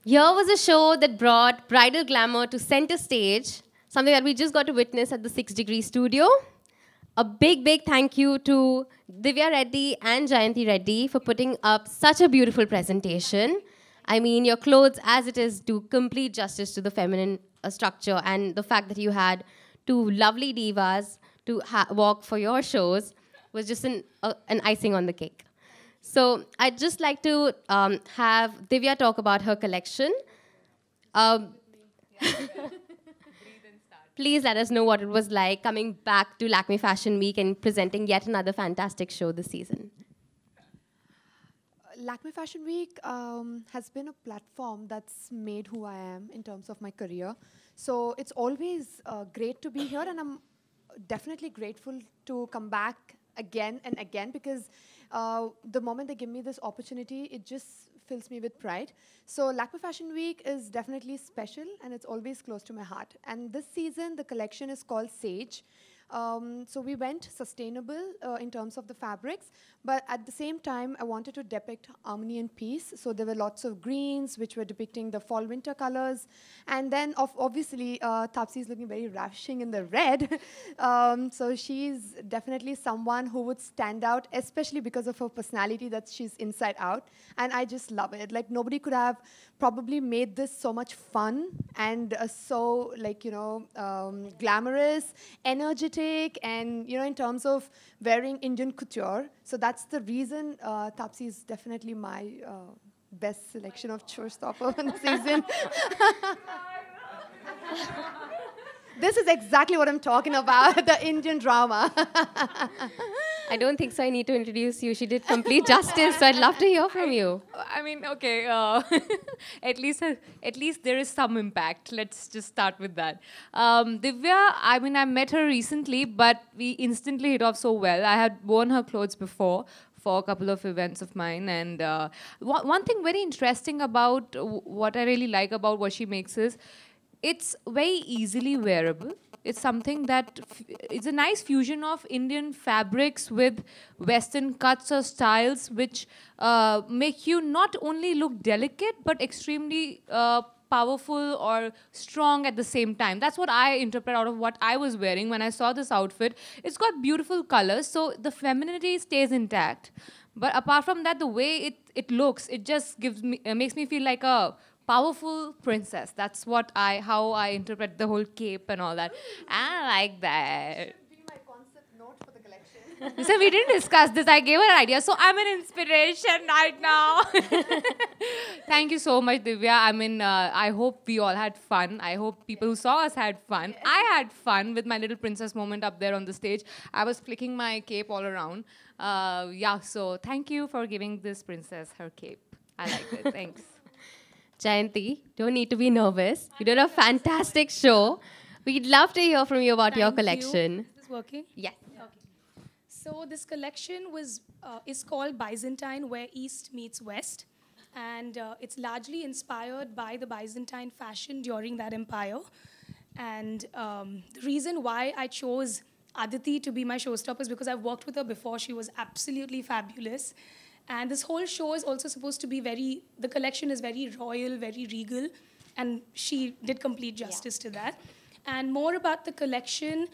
Here was a show that brought bridal glamour to center stage, something that we just got to witness at the 6 Degree Studio. A big, big thank you to Divya Reddy and Jayanti Reddy for putting up such a beautiful presentation. I mean, your clothes, as it is, do complete justice to the feminine structure, and the fact that you had two lovely divas to walk for your shows was just an icing on the cake. So I'd just like to have Divya talk about her collection. Please let us know what it was like coming back to Lakme Fashion Week and presenting yet another fantastic show this season. Lakme Fashion Week has been a platform that's made who I am in terms of my career. So it's always great to be here, and I'm definitely grateful to come back again and again, because the moment they give me this opportunity, it just fills me with pride. So Lakme Fashion Week is definitely special, and it's always close to my heart. And this season, the collection is called Sage. So we went sustainable in terms of the fabrics, but at the same time, I wanted to depict harmony and peace. So there were lots of greens, which were depicting the fall-winter colors. And then, obviously, Taapsee is looking very ravishing in the red. So she's definitely someone who would stand out, especially because of her personality, that she's inside out. And I just love it. Like, nobody could have probably made this so much fun and so, like, you know, glamorous, energetic, and, you know, in terms of wearing Indian couture. So that's the reason Taapsee is definitely my best selection of showstopper in the season. This is exactly what I'm talking about, the Indian drama. I don't think so. I need to introduce you. She did complete justice, so I'd love to hear from you. I mean, okay, at least there is some impact. Let's just start with that. Divya, I mean, I met her recently, but we instantly hit off so well. I had worn her clothes before for a couple of events of mine, and one thing very interesting about what I really like about what she makes is it's very easily wearable. It's something that it's a nice fusion of Indian fabrics with Western cuts or styles, which make you not only look delicate but extremely powerful or strong at the same time. That's what I interpret out of what I was wearing when I saw this outfit. It's got beautiful colors, so the femininity stays intact. But apart from that, the way it looks, it just gives me makes me feel like a powerful princess. That's what how I interpret the whole cape and all that. I like that. Be my concept note for the collection. So we didn't discuss this. I gave her an idea. So I'm an inspiration right now. Thank you so much, Divya. I mean, I hope we all had fun. I hope people who saw us had fun. I had fun with my little princess moment up there on the stage. I was flicking my cape all around. Yeah, so thank you for giving this princess her cape. I liked it. Thanks. Jayanti, don't need to be nervous. You did a fantastic show. We'd love to hear from you about your collection. Is this working? Yes. Okay. So this collection is called Byzantine, where East meets West. And it's largely inspired by the Byzantine fashion during that empire. And the reason why I chose Aditi to be my showstopper is because I've worked with her before. She was absolutely fabulous. And this whole show is also supposed to be the collection is very royal, very regal, and she did complete justice to that. And more about the collection,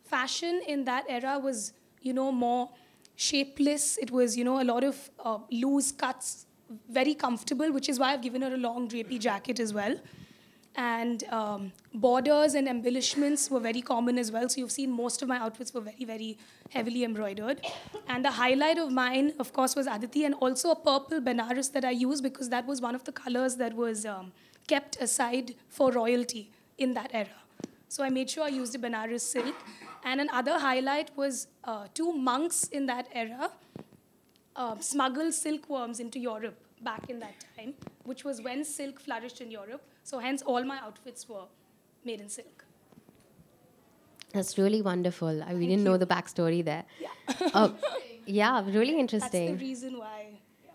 fashion in that era was, you know, more shapeless. It was, you know, a lot of loose cuts, very comfortable, which is why I've given her a long drapey jacket as well. And borders and embellishments were very common as well. So you've seen most of my outfits were very, very heavily embroidered. And the highlight of mine, of course, was Aditi, and also a purple Benares that I used because that was one of the colors that was kept aside for royalty in that era. So I made sure I used the Benares silk. And another highlight was two monks in that era smuggled silkworms into Europe back in that time, which was when silk flourished in Europe. So hence all my outfits were made in silk. That's really wonderful. We didn't know the backstory there. Yeah. Yeah, really interesting. That's the reason why. Yeah.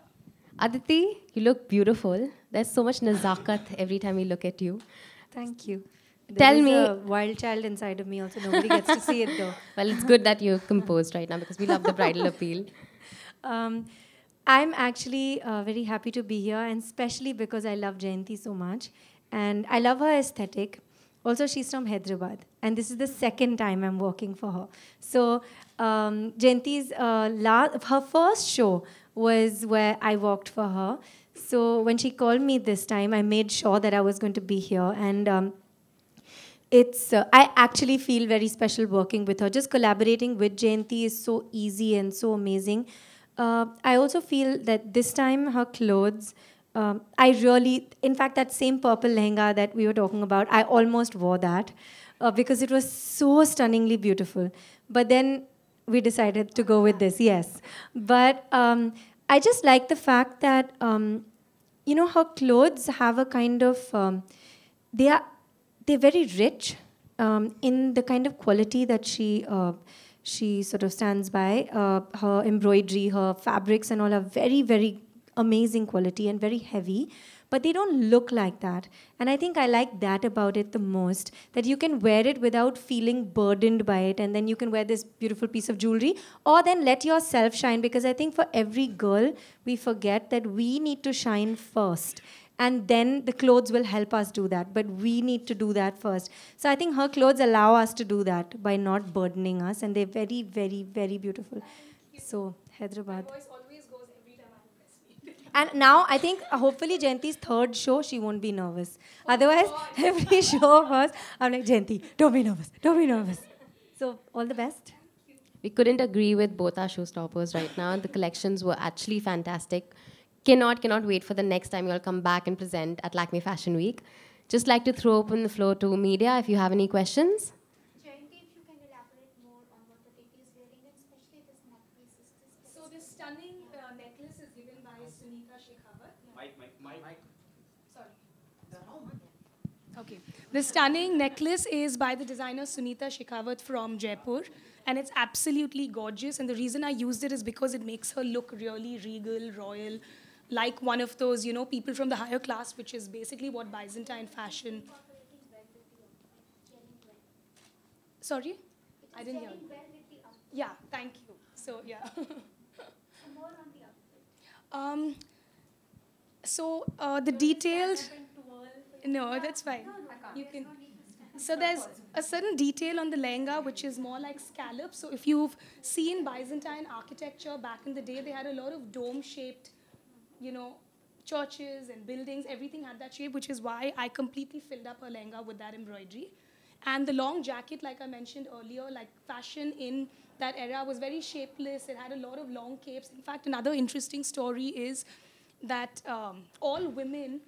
Aditi, you look beautiful. There's so much nazakat every time we look at you. Thank you. Tell me. There's a wild child inside of me also. Nobody gets to see it though. Well, it's good that you're composed right now because we love the bridal appeal. I'm actually very happy to be here, and especially because I love Jayanti so much. And I love her aesthetic. Also, she's from Hyderabad, and this is the second time I'm working for her. So, Jayanti's her first show was where I worked for her. So, when she called me this time, I made sure that I was going to be here. And I actually feel very special working with her. Just collaborating with Jayanti is so easy and so amazing. I also feel that this time her clothes, in fact, that same purple lehenga that we were talking about, I almost wore that because it was so stunningly beautiful. But then we decided to go with this, yes. But I just like the fact that, her clothes have a kind of, they're very rich in the kind of quality that she sort of stands by. Her embroidery, her fabrics and all are very, very amazing quality and very heavy, but they don't look like that. And I think I like that about it the most, that you can wear it without feeling burdened by it, and then you can wear this beautiful piece of jewelry, or then let yourself shine, because I think for every girl, we forget that we need to shine first. And then the clothes will help us do that. But we need to do that first. So I think her clothes allow us to do that by not burdening us. And they're very, very, very beautiful. So, Hyderabad. My voice always goes every time I invest. And now I think hopefully Jayanti's third show, she won't be nervous. Otherwise, every show of hers, I'm like, Jayanti, don't be nervous. Don't be nervous. So, all the best. We couldn't agree with both our showstoppers right now. The collections were actually fantastic. Cannot wait for the next time you'll come back and present at Lakme Fashion Week. Just like to throw open the floor to media if you have any questions. Jayanti, if you can elaborate more on what the Reddy is wearing, and especially this necklace. So this stunning necklace is given by Sunita Shekhawat. Mike. Sorry. Okay. The stunning necklace is by the designer Sunita Shekhawat from Jaipur. And it's absolutely gorgeous. And the reason I used it is because it makes her look really regal, royal, like one of those, people from the higher class, which is basically what Byzantine fashion. Sorry? I didn't hear. Yeah, thank you. So, yeah. The detailed. No, that's fine. You can. So there's a certain detail on the lehenga which is more like scallops. So if you've seen Byzantine architecture back in the day, they had a lot of dome-shaped, churches and buildings. Everything had that shape, which is why I completely filled up her lehenga with that embroidery. And the long jacket, like I mentioned earlier, like fashion in that era was very shapeless. It had a lot of long capes. In fact, another interesting story is that all women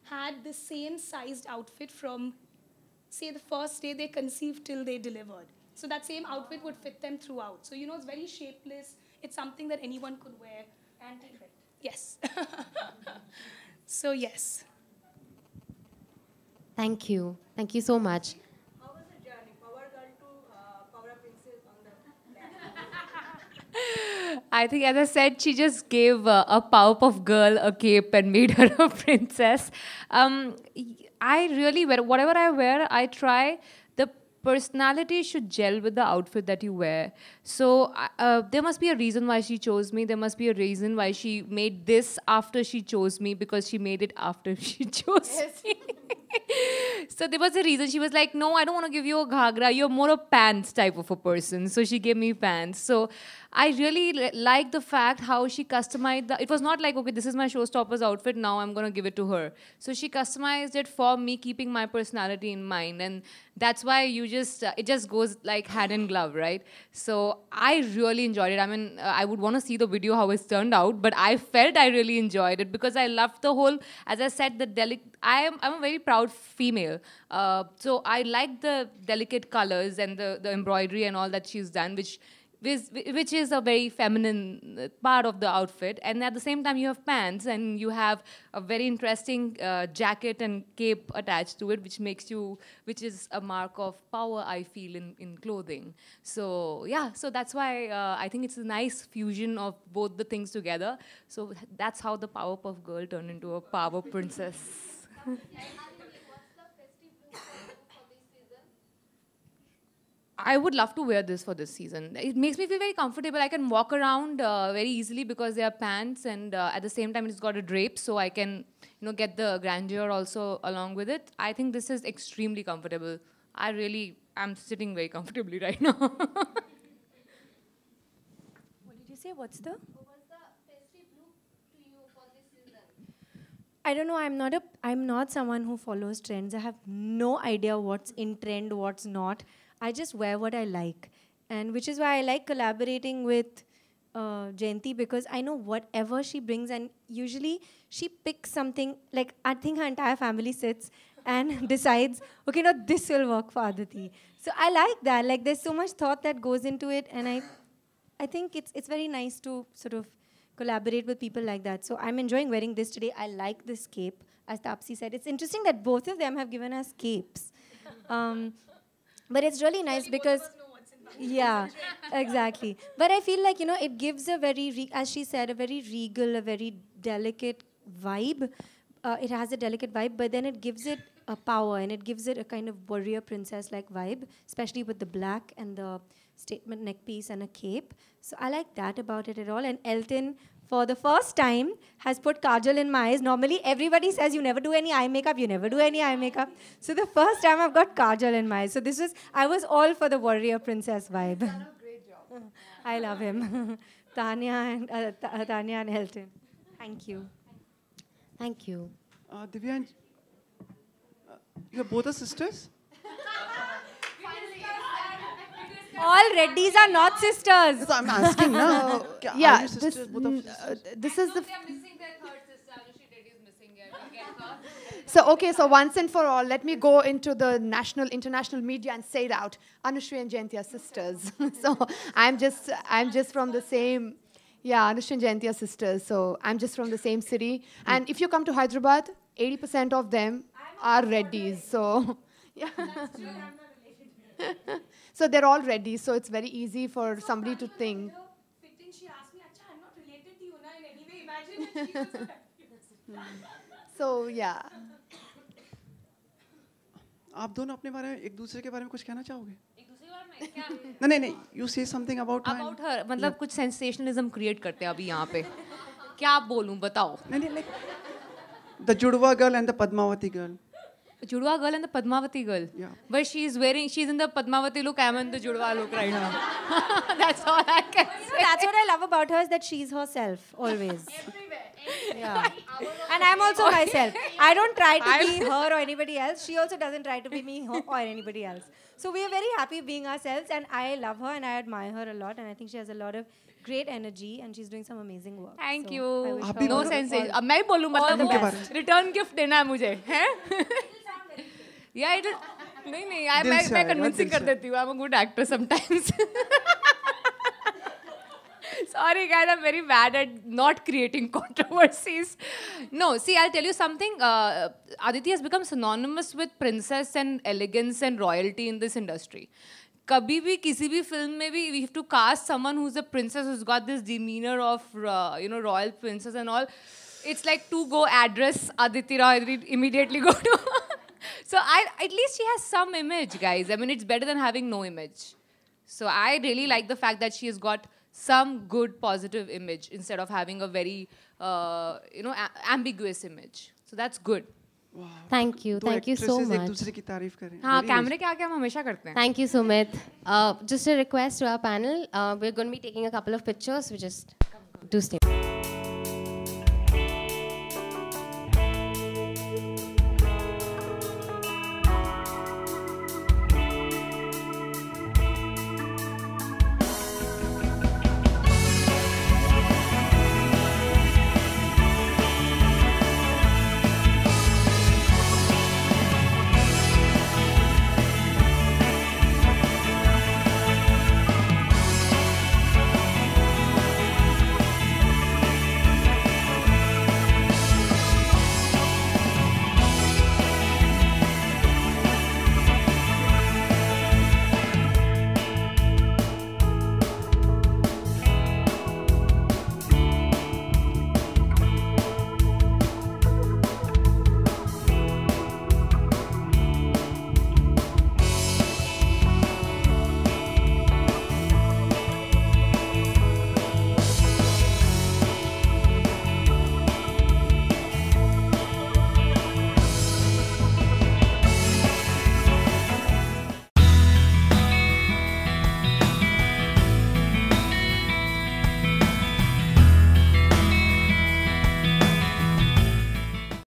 had the same sized outfit from, say, the first day they conceived till they delivered. So that same outfit would fit them throughout. So, it's very shapeless. It's something that anyone could wear. Anti-fit. Yes. So, yes. Thank you. Thank you so much. How was the journey? Power girl to power princess on the I think, as I said, she just gave a Powerpuff Girl a cape and made her a princess. I really wear, whatever I wear, I try, the personality should gel with the outfit that you wear. So there must be a reason why she chose me. There must be a reason why she made this after she chose me, because she made it after she chose me. So there was a reason. She was like, no, I don't want to give you a ghagra. You're more a pants type of a person. So she gave me pants. So I really like the fact how she customized it was not like, okay, this is my showstopper's outfit, now I'm going to give it to her. So she customized it for me, keeping my personality in mind. And that's why it just goes like hand in glove, right? So I really enjoyed it. I mean, I would want to see the video how it's turned out, but I felt I really enjoyed it because I loved the whole, as I said, I'm a very proud female. So I like the delicate colors and the embroidery and all that she's done, which is a very feminine part of the outfit. And at the same time, you have pants and you have a very interesting jacket and cape attached to it, which is a mark of power, I feel, in clothing. So yeah, so that's why I think it's a nice fusion of both the things together. So that's how the Powerpuff Girl turned into a power princess. I would love to wear this for this season. It makes me feel very comfortable. I can walk around very easily because they are pants, and at the same time it's got a drape, so I can, you know, get the grandeur also along with it. I think this is extremely comfortable. I'm sitting very comfortably right now. What did you say? What's the? I don't know. I'm not someone who follows trends. I have no idea what's in trend, what's not. I just wear what I like, and which is why I like collaborating with Jayanti, because I know whatever she brings, and usually she picks something. Like, I think her entire family sits and decides, okay, no, this will work for Aditi. So I like that. Like, there's so much thought that goes into it, and I think it's very nice to sort of collaborate with people like that. So I'm enjoying wearing this today. I like this cape, as Taapsee said. It's interesting that both of them have given us capes. But it's really nice because, yeah, exactly. But I feel like, you know, it gives a very, as she said, a very regal, a very delicate vibe. It has a delicate vibe, but then it gives it a power, and it gives it a kind of warrior princess-like vibe, especially with the black and the statement neck piece and a cape. So I like that about it at all. And Elton, for the first time, has put kajal in my eyes. Normally, everybody says you never do any eye makeup, you never do any eye makeup. So the first time I've got kajal in my eyes. So I was all for the warrior princess vibe. He's done a great job. I love him. Tanya and Elton. Thank you. Thank you. Divya, you both are sisters? All Reddys are not sisters. So I'm asking now. Yeah, Are you sisters, both of you sisters? this is the. They are missing their third sister. Aditi Reddy is missing here. We get her. So, okay, so once and for all, let me go into the international media and say it out. Anushri and Jayanti are sisters. So, I'm just from the same, yeah, Anushri and Jayanti are sisters. So, I'm just from the same city. And if you come to Hyderabad, 80% of them are Reddys. So, yeah. That's true. I'm not related. So, they're all Reddys. So, it's very easy for somebody to think. Fitting, she asked me, Acha, I'm not related to you na in any way. Imagine if she was So, yeah. आप दोनों अपने बारे में एक दूसरे के बारे में कुछ कहना चाहोगे? एक दूसरे बार में क्या? नहीं, you say something about her. About her, मतलब कुछ sensationalism create करते हैं अभी यहाँ पे. क्या बोलूँ बताओ? नहीं, like the Judwa girl and the Padmavati girl. Judwa girl and the Padmavati girl. Yeah. But she's in the Padmavati look, I'm in the Judwa look right now. That's all I can say. That's what I love about her, is that she's herself, always. everywhere. Yeah. And I'm also myself. I don't try to be her or anybody else. She also doesn't try to be me or anybody else. So we are very happy being ourselves, and I love her and I admire her a lot, and I think she has a lot of great energy and she's doing some amazing work. Thank So you. I wish her No all- sensation. अब मैं ही बोलूँ all the मतलब best. return gift देना है मुझे, हैं? Yeah, it is. नहीं, मैं convincing कर देती हूँ. I'm a good actor sometimes. Sorry guys, I'm very bad at not creating controversies. No, see, I'll tell you something. Aditi has become synonymous with princess and elegance and royalty in this industry. कभी भी किसी भी film में भी we have to cast someone who's a princess, who's got this demeanor of royal princess and all. It's like to go address Aditi Rao Hayadri, immediately go to. So at least she has some image, guys. I mean, it's better than having no image. So I really like the fact that she has got some good positive image instead of having a very ambiguous image. So that's good. Wow. Thank you so एक much. दूसरे की तारीफ करें. हाँ, Very कैमरे के आगे हम हमेशा करते हैं. Thank you, Sumit. Just a request to our panel. We're going to be taking a couple of pictures. We just do stay.